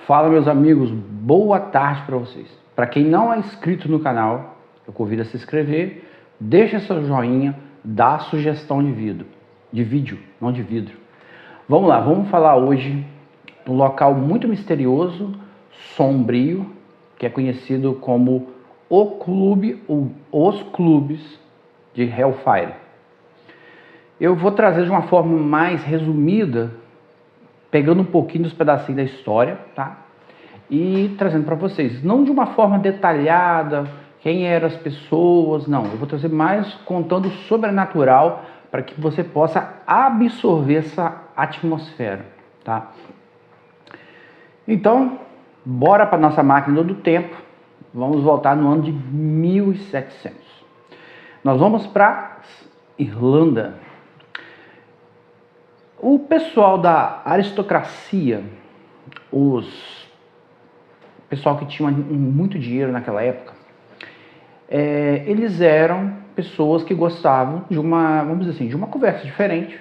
Fala, meus amigos, boa tarde para vocês. Para quem não é inscrito no canal, eu convido a se inscrever, deixa seu joinha, dá sugestão de vídeo, não de vidro. Vamos lá, vamos falar hoje de um local muito misterioso, sombrio, que é conhecido como o clube ou os clubes de Hellfire. Eu vou trazer de uma forma mais resumida, pegando um pouquinho dos pedacinhos da história, tá? E trazendo para vocês, não de uma forma detalhada, quem eram as pessoas, não. Eu vou trazer mais contando o sobrenatural para que você possa absorver essa atmosfera, tá? Então, bora para nossa máquina do tempo. Vamos voltar no ano de 1700. Nós vamos para Irlanda. O pessoal da aristocracia, o pessoal que tinha muito dinheiro naquela época, eles eram pessoas que gostavam de uma, vamos dizer assim, de uma conversa diferente.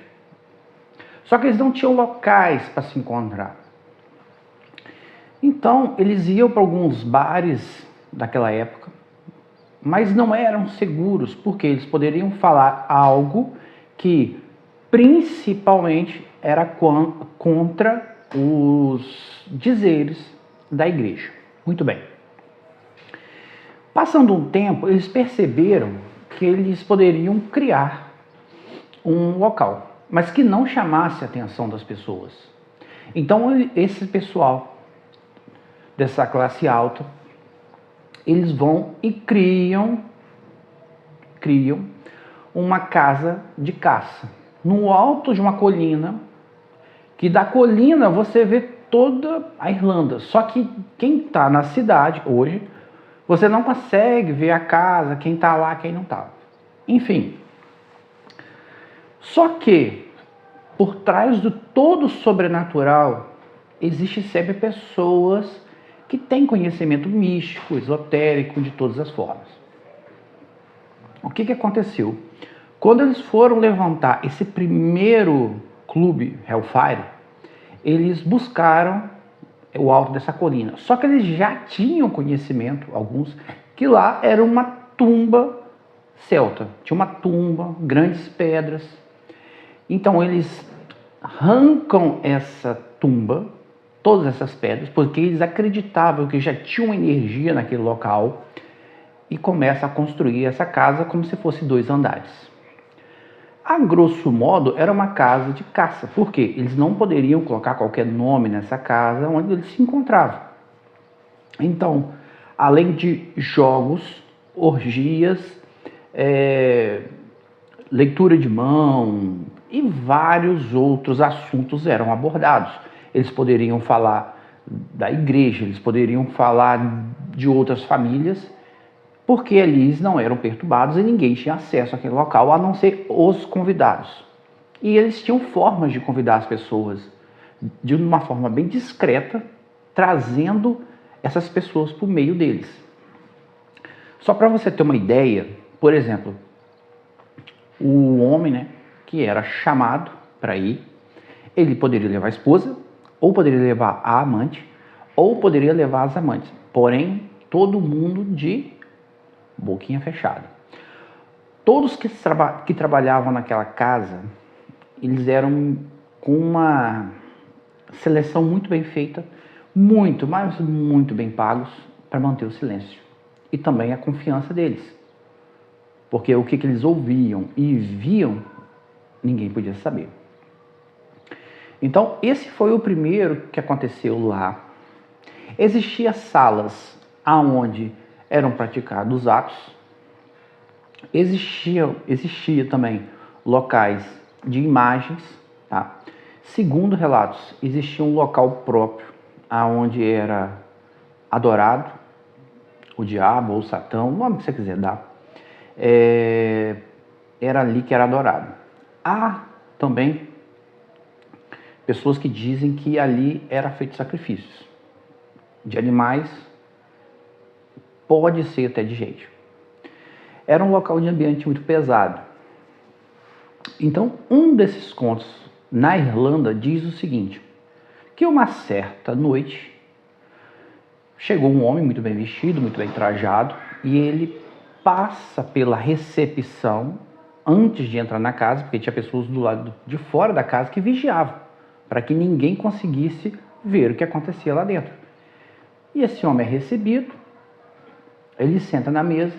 Só que eles não tinham locais para se encontrar. Então, eles iam para alguns bares daquela época, mas não eram seguros, porque eles poderiam falar algo que principalmente era contra os dizeres da igreja. Muito bem. Passando um tempo, eles perceberam que eles poderiam criar um local, mas que não chamasse a atenção das pessoas. Então, esse pessoal dessa classe alta, eles vão e criam uma casa de caça no alto de uma colina, que da colina você vê toda a Irlanda. Só que quem está na cidade hoje, você não consegue ver a casa, quem está lá, quem não está. Enfim. Só que por trás de todo o sobrenatural, existe sempre pessoas que têm conhecimento místico, esotérico, de todas as formas. O que aconteceu? Quando eles foram levantar esse primeiro clube Hellfire, eles buscaram o alto dessa colina. Só que eles já tinham conhecimento, alguns, que lá era uma tumba celta. Tinha uma tumba, grandes pedras. Então eles arrancam essa tumba, todas essas pedras, porque eles acreditavam que já tinha uma energia naquele local, e começam a construir essa casa como se fosse 2 andares. A grosso modo, era uma casa de caça, porque eles não poderiam colocar qualquer nome nessa casa onde eles se encontravam. Então, além de jogos, orgias, leitura de mão e vários outros assuntos eram abordados. Eles poderiam falar da igreja, eles poderiam falar de outras famílias, porque eles não eram perturbados e ninguém tinha acesso àquele local, a não ser os convidados. E eles tinham formas de convidar as pessoas, de uma forma bem discreta, trazendo essas pessoas por meio deles. Só para você ter uma ideia, por exemplo, o homem, né, que era chamado para ir, ele poderia levar a esposa, ou poderia levar a amante, ou poderia levar as amantes. Porém, todo mundo de boquinha fechada. Todos que trabalhavam naquela casa, eles eram com uma seleção muito bem feita, muito bem pagos para manter o silêncio. E também a confiança deles. Porque o que eles ouviam e viam, ninguém podia saber. Então, esse foi o primeiro que aconteceu lá. Existiam salas aonde eram praticados atos. Existia também locais de imagens, tá? Segundo relatos, existia um local próprio aonde era adorado o diabo ou Satã, o nome que você quiser dar, era ali que era adorado. Há também pessoas que dizem que ali era feito sacrifícios de animais, pode ser até de gente. Era um local de ambiente muito pesado. Então, um desses contos na Irlanda diz o seguinte, que uma certa noite Chegou um homem muito bem vestido, muito bem trajado, e ele passa pela recepção antes de entrar na casa, porque tinha pessoas do lado de fora da casa que vigiavam, para que ninguém conseguisse ver o que acontecia lá dentro. E esse homem é recebido, ele senta na mesa,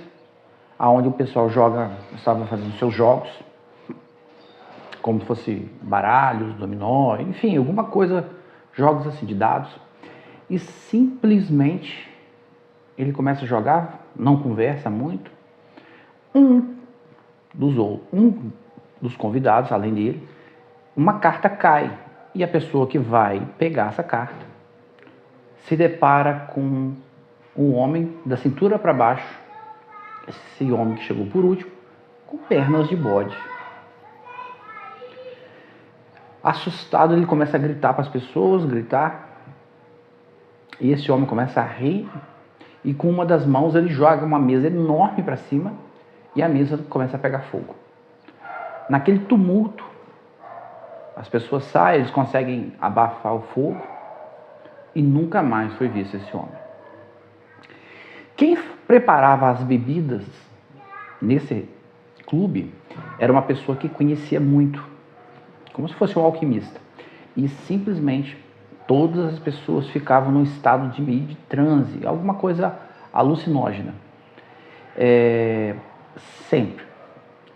aonde o pessoal estava fazendo seus jogos, como se fosse baralhos, dominó, enfim, alguma coisa, jogos assim de dados. E simplesmente ele começa a jogar, não conversa muito. Um dos convidados, além dele, uma carta cai. E a pessoa que vai pegar essa carta se depara com um homem da cintura para baixo, esse homem que chegou por último, com pernas de bode. Assustado, ele começa a gritar para as pessoas, e esse homem começa a rir, e com uma das mãos ele joga uma mesa enorme para cima, e a mesa começa a pegar fogo. Naquele tumulto, as pessoas saem, eles conseguem abafar o fogo, e nunca mais foi visto esse homem. Quem preparava as bebidas nesse clube era uma pessoa que conhecia muito, como se fosse um alquimista. E simplesmente todas as pessoas ficavam num estado de meio de transe, alguma coisa alucinógena. Sempre.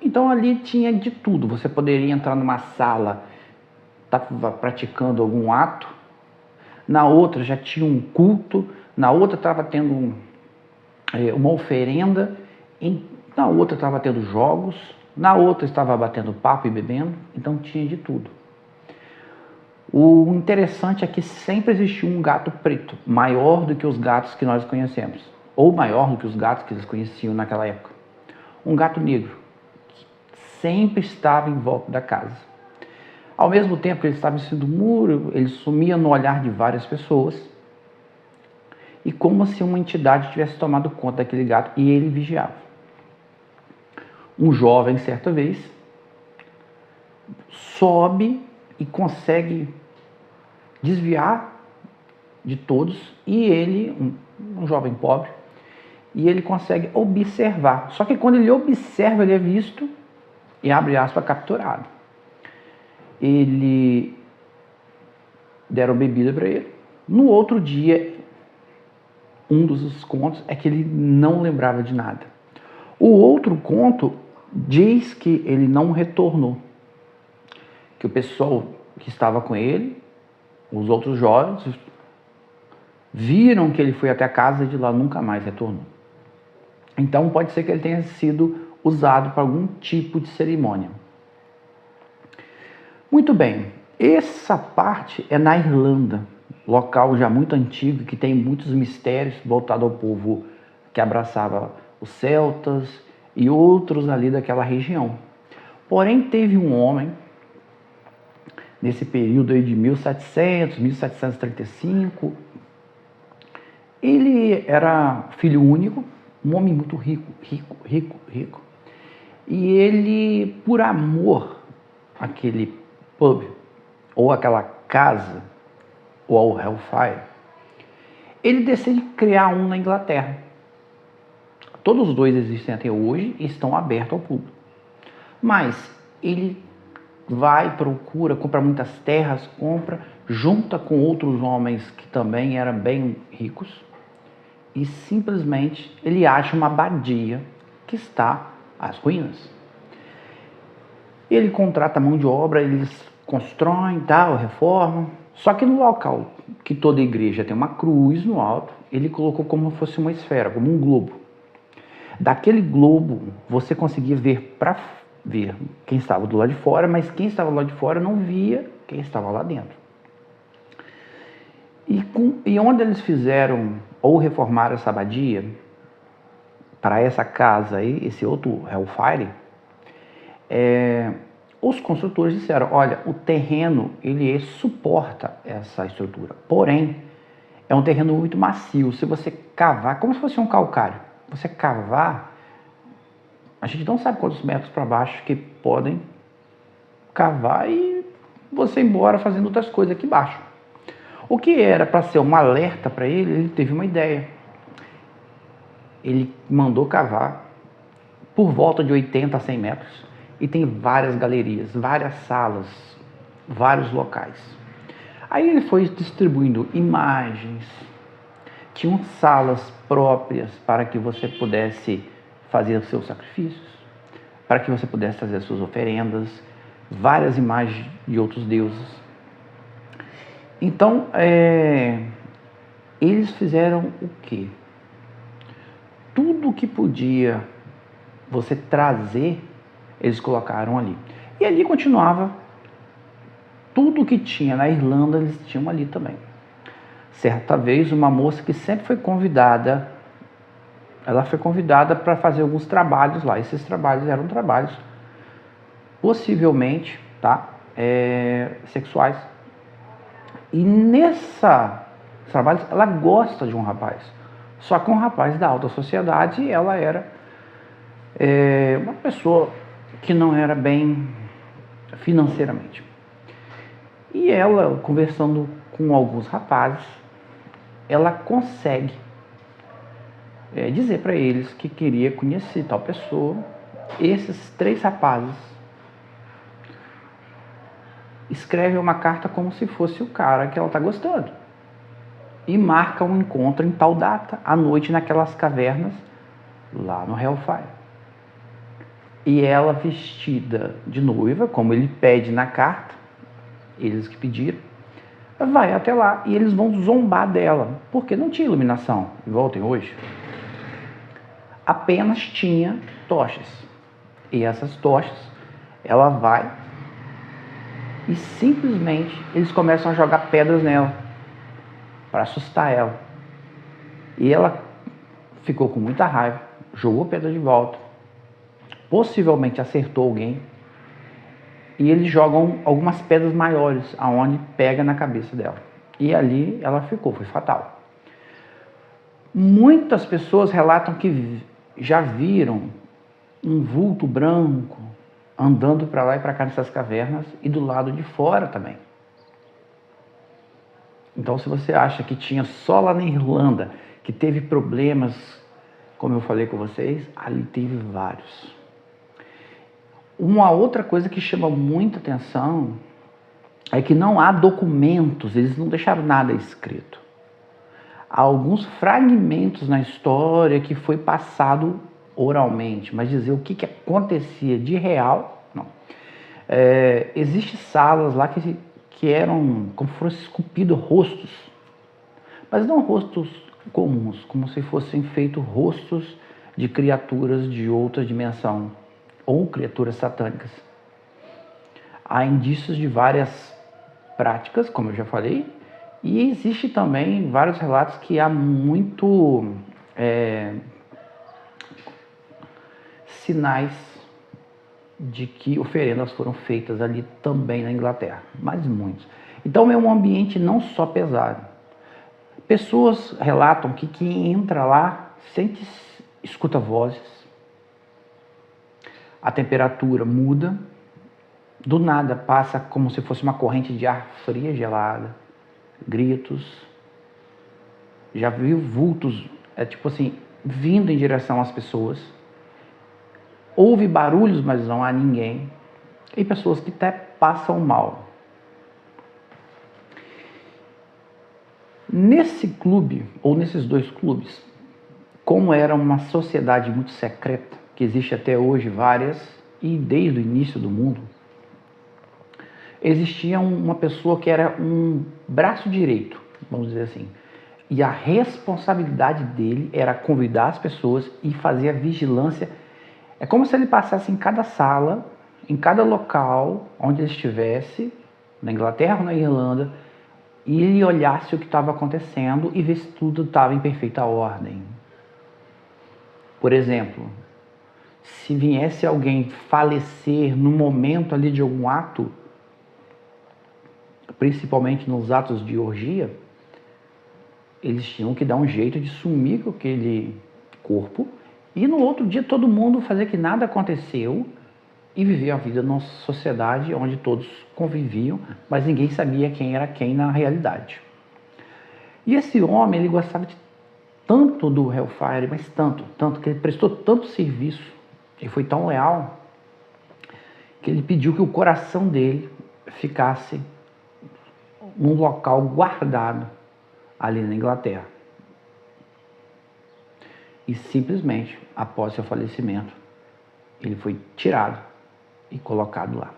Então ali tinha de tudo. Você poderia entrar numa sala, estava praticando algum ato, na outra já tinha um culto, na outra estava tendo uma oferenda, na outra estava tendo jogos, na outra estava batendo papo e bebendo, então tinha de tudo. O interessante é que sempre existiu um gato preto, maior do que os gatos que nós conhecemos, ou maior do que os gatos que eles conheciam naquela época. Um gato negro, que sempre estava em volta da casa. Ao mesmo tempo que ele estava em cima do muro, ele sumia no olhar de várias pessoas, e como se uma entidade tivesse tomado conta daquele gato, e ele vigiava. Um jovem, certa vez, sobe e consegue desviar de todos, e ele, um jovem pobre, e ele consegue observar. Só que quando ele observa, ele é visto e, abre aspas, capturado. Ele deram bebida para ele. No outro dia, um dos contos é que ele não lembrava de nada. O outro conto diz que ele não retornou, que o pessoal que estava com ele, os outros jovens, viram que ele foi até a casa e de lá nunca mais retornou. Então pode ser que ele tenha sido usado para algum tipo de cerimônia. Muito bem, essa parte é na Irlanda, local já muito antigo, que tem muitos mistérios voltados ao povo que abraçava os celtas e outros ali daquela região. Porém, teve um homem, nesse período aí de 1700, 1735, ele era filho único, um homem muito rico. E ele, por amor àquele pub, ou aquela casa, ou ao Hellfire, ele decide criar um na Inglaterra. Todos os dois existem até hoje e estão abertos ao público. Mas ele vai, procura, compra muitas terras, junta com outros homens que também eram bem ricos, e simplesmente ele acha uma abadia que está às ruínas. Ele contrata mão de obra, eles constroem, tal, reformam. Só que no local que toda igreja tem uma cruz no alto, ele colocou como se fosse uma esfera, como um globo. Daquele globo você conseguia ver quem estava do lado de fora, mas quem estava do lado de fora não via quem estava lá dentro. E onde eles fizeram ou reformaram essa abadia, para essa casa aí, esse outro Hellfire, os construtores disseram, olha, o terreno, ele suporta essa estrutura, porém, é um terreno muito macio. Se você cavar, como se fosse um calcário, você cavar, a gente não sabe quantos metros para baixo que podem cavar e você ir embora fazendo outras coisas aqui embaixo. O que era para ser um alerta para ele, ele teve uma ideia. Ele mandou cavar por volta de 80 a 100 metros e tem várias galerias, várias salas, vários locais. Aí ele foi distribuindo imagens, tinham salas próprias para que você pudesse fazer os seus sacrifícios, para que você pudesse fazer as suas oferendas, várias imagens de outros deuses. Então, eles fizeram o quê? Tudo que podia você trazer, eles colocaram ali. E ali continuava, tudo que tinha na Irlanda, eles tinham ali também. Certa vez, uma moça que sempre foi convidada, ela foi convidada para fazer alguns trabalhos lá. Esses trabalhos eram trabalhos, possivelmente, sexuais. E nesses trabalhos, ela gosta de um rapaz. Só que um rapaz da alta sociedade, ela era uma pessoa que não era bem financeiramente. E ela, conversando com alguns rapazes, ela consegue dizer para eles que queria conhecer tal pessoa. Esses 3 rapazes escrevem uma carta como se fosse o cara que ela está gostando e marca um encontro em tal data, à noite, naquelas cavernas lá no Hellfire. E ela, vestida de noiva, como ele pede na carta, eles que pediram, vai até lá e eles vão zombar dela, porque não tinha iluminação, igual tem hoje. Apenas tinha tochas. E essas tochas, ela vai e simplesmente eles começam a jogar pedras nela para assustar ela. E ela ficou com muita raiva, jogou pedra de volta, possivelmente acertou alguém, e eles jogam algumas pedras maiores, aonde pega na cabeça dela. E ali ela ficou, foi fatal. Muitas pessoas relatam que já viram um vulto branco andando para lá e para cá nessas cavernas e do lado de fora também. Então, se você acha que tinha só lá na Irlanda que teve problemas, como eu falei com vocês, ali teve vários. Uma outra coisa que chama muita atenção é que não há documentos, eles não deixaram nada escrito. Há alguns fragmentos na história que foi passado oralmente, mas dizer o que acontecia de real, não. Existem salas lá que eram como se fossem esculpidos rostos, mas não rostos comuns, como se fossem feitos rostos de criaturas de outra dimensão ou criaturas satânicas. Há indícios de várias práticas, como eu já falei, e existe também vários relatos que há muito sinais de que oferendas foram feitas ali também na Inglaterra, mas muitos. Então é um ambiente não só pesado. Pessoas relatam que quem entra lá escuta vozes, a temperatura muda, do nada passa como se fosse uma corrente de ar fria, gelada, gritos. Já viu vultos, vindo em direção às pessoas. Houve barulhos, mas não há ninguém. E pessoas que até passam mal. Nesse clube, ou nesses 2 clubes, como era uma sociedade muito secreta, que existe até hoje várias, e desde o início do mundo, existia uma pessoa que era um braço direito, vamos dizer assim. E a responsabilidade dele era convidar as pessoas e fazer a vigilância. É como se ele passasse em cada sala, em cada local onde ele estivesse, na Inglaterra ou na Irlanda, e ele olhasse o que estava acontecendo e visse se tudo estava em perfeita ordem. Por exemplo, se viesse alguém falecer no momento ali de algum ato, principalmente nos atos de orgia, eles tinham que dar um jeito de sumir com aquele corpo e no outro dia todo mundo fazer que nada aconteceu e viver a vida numa sociedade onde todos conviviam, mas ninguém sabia quem era quem na realidade. E esse homem, ele gostava tanto do Hellfire, mas tanto, que ele prestou tanto serviço, ele foi tão leal, que ele pediu que o coração dele ficasse num local guardado ali na Inglaterra. E simplesmente, após seu falecimento, ele foi tirado e colocado lá.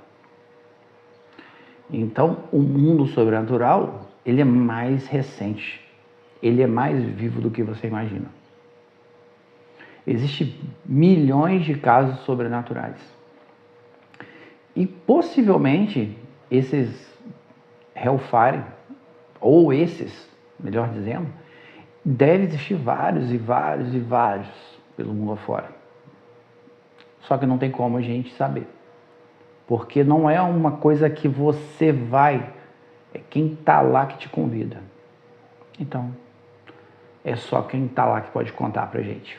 Então, o mundo sobrenatural, ele é mais recente. Ele é mais vivo do que você imagina. Existem milhões de casos sobrenaturais. E possivelmente, esses Hellfire, ou esses, melhor dizendo, deve existir vários e vários e vários pelo mundo afora. Só que não tem como a gente saber. Porque não é uma coisa que você vai, é quem está lá que te convida. Então, é só quem está lá que pode contar pra gente.